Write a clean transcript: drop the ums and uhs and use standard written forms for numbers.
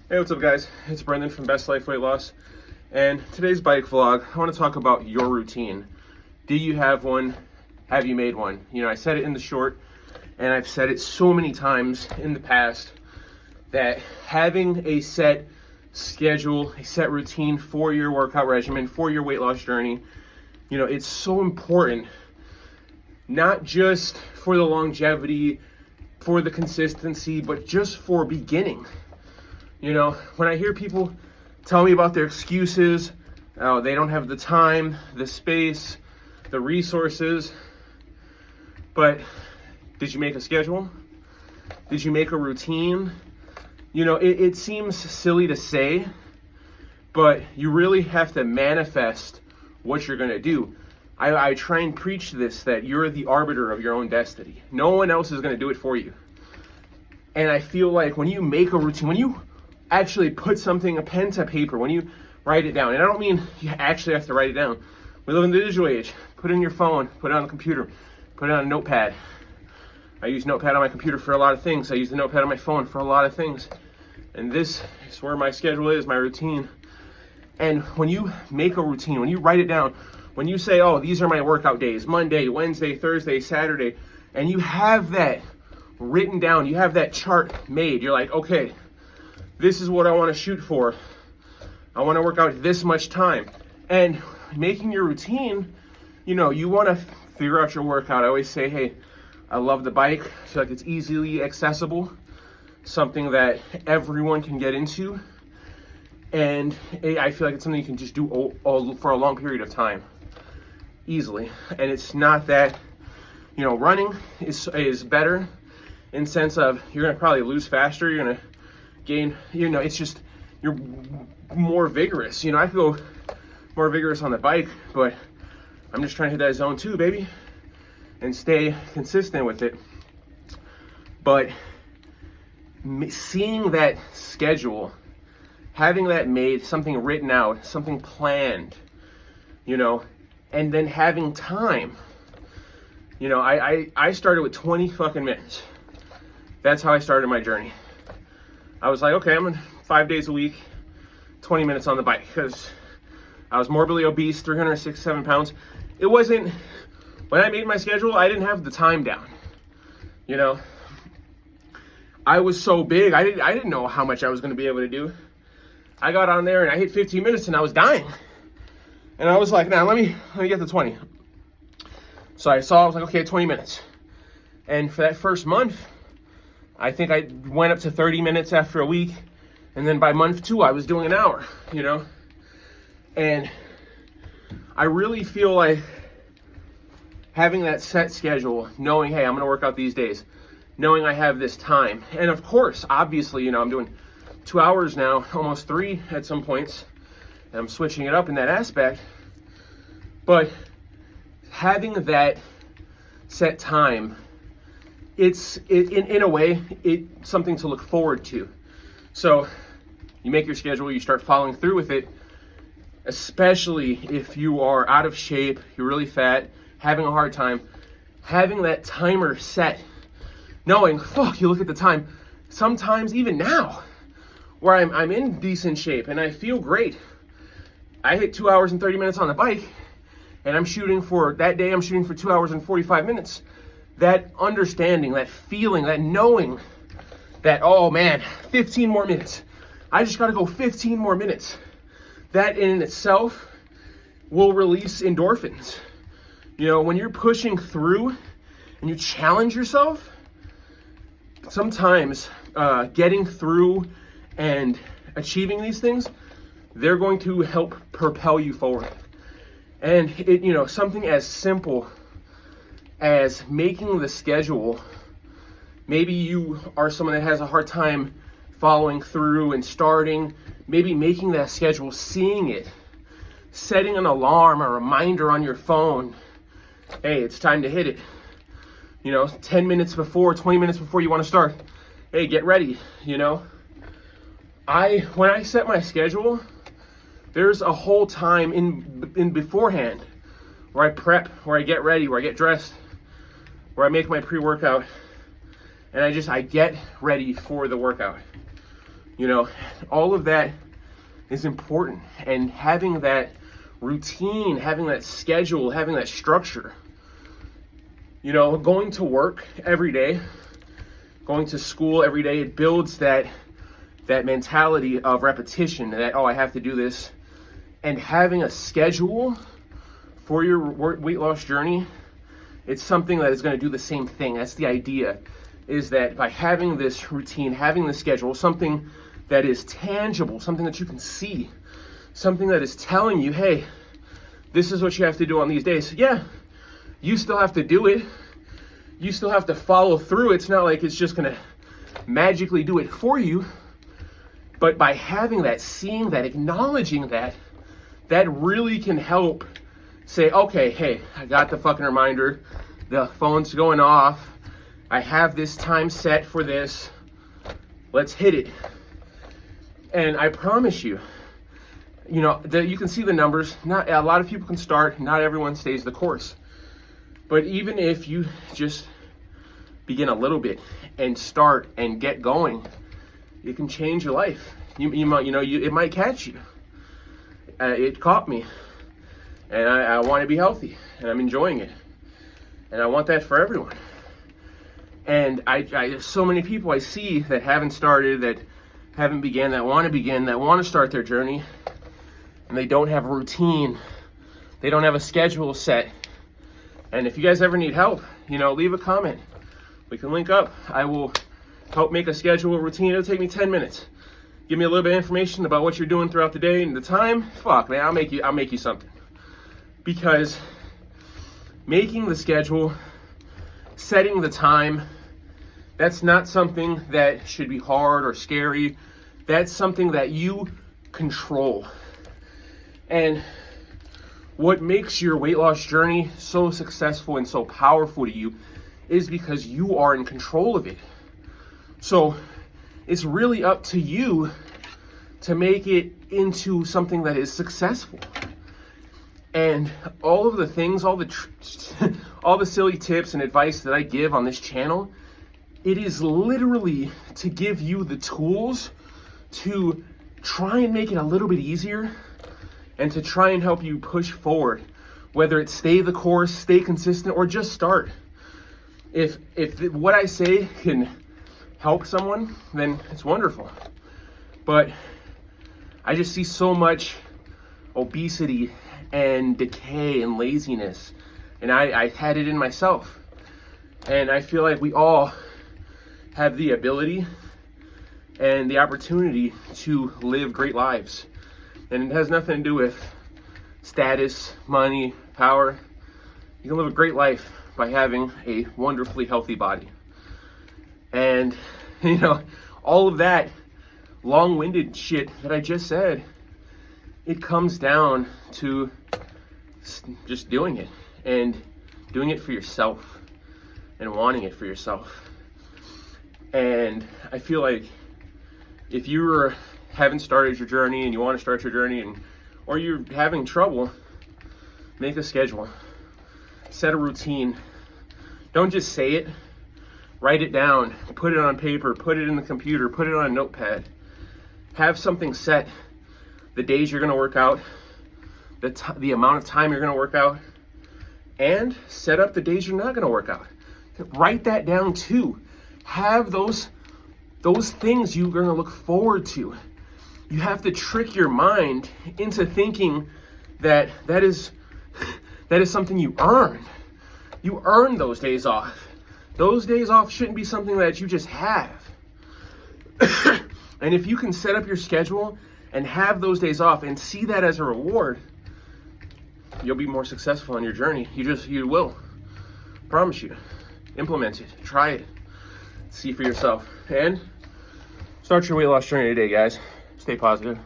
Hey, what's up guys? It's Brendan from Best Life Weight Loss, and today's bike vlog, I want to talk about your routine. Do you have one? Have you made one? You know, I said it in the short, and I've said it so many times in the past, that having a set schedule, a set routine for your workout regimen, for your weight loss journey, you know, it's so important, not just for the longevity, for the consistency, but just for beginning. You know, when I hear people tell me about their excuses, oh, they don't have the time, the space, the resources, but did you make a schedule? Did you make a routine? You know, it seems silly to say, but you really have to manifest what you're going to do. I try and preach this, that you're the arbiter of your own destiny. No one else is going to do it for you. And I feel like when you make a routine, when you actually put something, a pen to paper, when you write it down, and I don't mean you actually have to write it down. We live in the digital age. Put it in your phone, put it on the computer, put it on a notepad. I use notepad on my computer for a lot of things. I use the notepad on my phone for a lot of things. And this is where my schedule is, my routine. And when you make a routine, when you write it down, when you say, oh, these are my workout days, Monday, Wednesday, Thursday, Saturday, and you have that written down, you have that chart made, you're like, okay, this is what I want to shoot for. I want to work out this much time. And making your routine, you know, you want to figure out your workout. I always say, hey, I love the bike. I feel like it's easily accessible, something that everyone can get into. And I feel like it's something you can just do all for a long period of time, easily. And it's not that, you know, running is better in sense of you're going to probably lose faster, you're going to gain, you know, it's just, you're more vigorous. You know, I could go more vigorous on the bike, but I'm just trying to hit that zone 2, baby, and stay consistent with it. But seeing that schedule, having that made, something written out, something planned, you know, and then having time. You know, I started with 20 fucking minutes. That's how I started my journey. I was like, okay, I'm in 5 days a week, 20 minutes on the bike, because I was morbidly obese, 367 pounds. It wasn't, when I made my schedule, I didn't have the time down. You know, I was so big, I didn't know how much I was going to be able to do. I got on there and I hit 15 minutes and I was dying. And I was like, nah, let me get to 20. So I was like, okay, 20 minutes. And for that first month, I think I went up to 30 minutes after a week. And then by month 2, I was doing an hour, you know? And I really feel like having that set schedule, knowing, hey, I'm going to work out these days, knowing I have this time. And of course, obviously, you know, I'm doing 2 hours now, almost 3 at some points. And I'm switching it up in that aspect. But having that set time, in a way, it's something to look forward to. So you make your schedule, you start following through with it, especially if you are out of shape, you're really fat, having a hard time, having that timer set, knowing, fuck, you look at the time, sometimes even now, where I'm in decent shape and I feel great. I hit 2 hours and 30 minutes on the bike, and I'm shooting for 2 hours and 45 minutes. That understanding, that feeling, that knowing that, oh man, 15 more minutes. I just gotta go 15 more minutes. That in itself will release endorphins. You know, when you're pushing through and you challenge yourself, sometimes getting through and achieving these things, they're going to help propel you forward. And it, you know, something as simple as making the schedule. Maybe you are someone that has a hard time following through and starting, maybe making that schedule, seeing it, setting an alarm, a reminder on your phone. Hey, it's time to hit it. You know, 10 minutes before, 20 minutes before you want to start. Hey, get ready, you know. When I set my schedule, there's a whole time in beforehand where I prep, where I get ready, where I get dressed, where I make my pre-workout, and I get ready for the workout. You know, all of that is important. And having that routine, having that schedule, having that structure, you know, going to work every day, going to school every day, it builds that mentality of repetition, that, oh, I have to do this. And having a schedule for your weight loss journey, it's something that is going to do the same thing. That's the idea, is that by having this routine, having the schedule, something that is tangible, something that you can see, something that is telling you, hey, this is what you have to do on these days. Yeah, you still have to do it. You still have to follow through. It's not like it's just going to magically do it for you. But by having that, seeing that, acknowledging that, that really can help say, okay, hey, I got the fucking reminder. The phone's going off. I have this time set for this. Let's hit it. And I promise you, you know, you can see the numbers. Not a lot of people can start. Not everyone stays the course. But even if you just begin a little bit and start and get going, it can change your life. You might, you know, it might catch you. It caught me, and I want to be healthy, and I'm enjoying it, and I want that for everyone. And I so many people I see that haven't started, that haven't began, that want to begin, that want to start their journey, and they don't have a routine, they don't have a schedule set. And if you guys ever need help, you know, leave a comment. We can link up. I will help make a schedule, a routine. It'll take me 10 minutes. Give me a little bit of information about what you're doing throughout the day and the time. Fuck, man, I'll make you something. Because making the schedule, setting the time, that's not something that should be hard or scary. That's something that you control. And what makes your weight loss journey so successful and so powerful to you is because you are in control of it. So it's really up to you to make it into something that is successful. And all of the things, all the silly tips and advice that I give on this channel, it is literally to give you the tools to try and make it a little bit easier and to try and help you push forward, whether it's stay the course, stay consistent, or just start. If what I say can help someone, then it's wonderful. But I just see so much obesity and decay and laziness, and I had it in myself. And I feel like we all have the ability and the opportunity to live great lives. And it has nothing to do with status, money, power. You can live a great life by having a wonderfully healthy body. And, you know, all of that long-winded shit that I just said, it comes down to just doing it, and doing it for yourself, and wanting it for yourself. And I feel like if you haven't started your journey and you want to start your journey, or you're having trouble, make a schedule, set a routine. Don't just say it. Write it down, put it on paper, put it in the computer, put it on a notepad. Have something set, the days you're going to work out, the amount of time you're going to work out, and set up the days you're not going to work out. Write that down too. Have those things you're going to look forward to. You have to trick your mind into thinking that is something you earn. You earn those days off. Those days off shouldn't be something that you just have. And if you can set up your schedule and have those days off and see that as a reward, you'll be more successful on your journey. You will. Promise you. Implement it. Try it. See for yourself. And start your weight loss journey today, guys. Stay positive.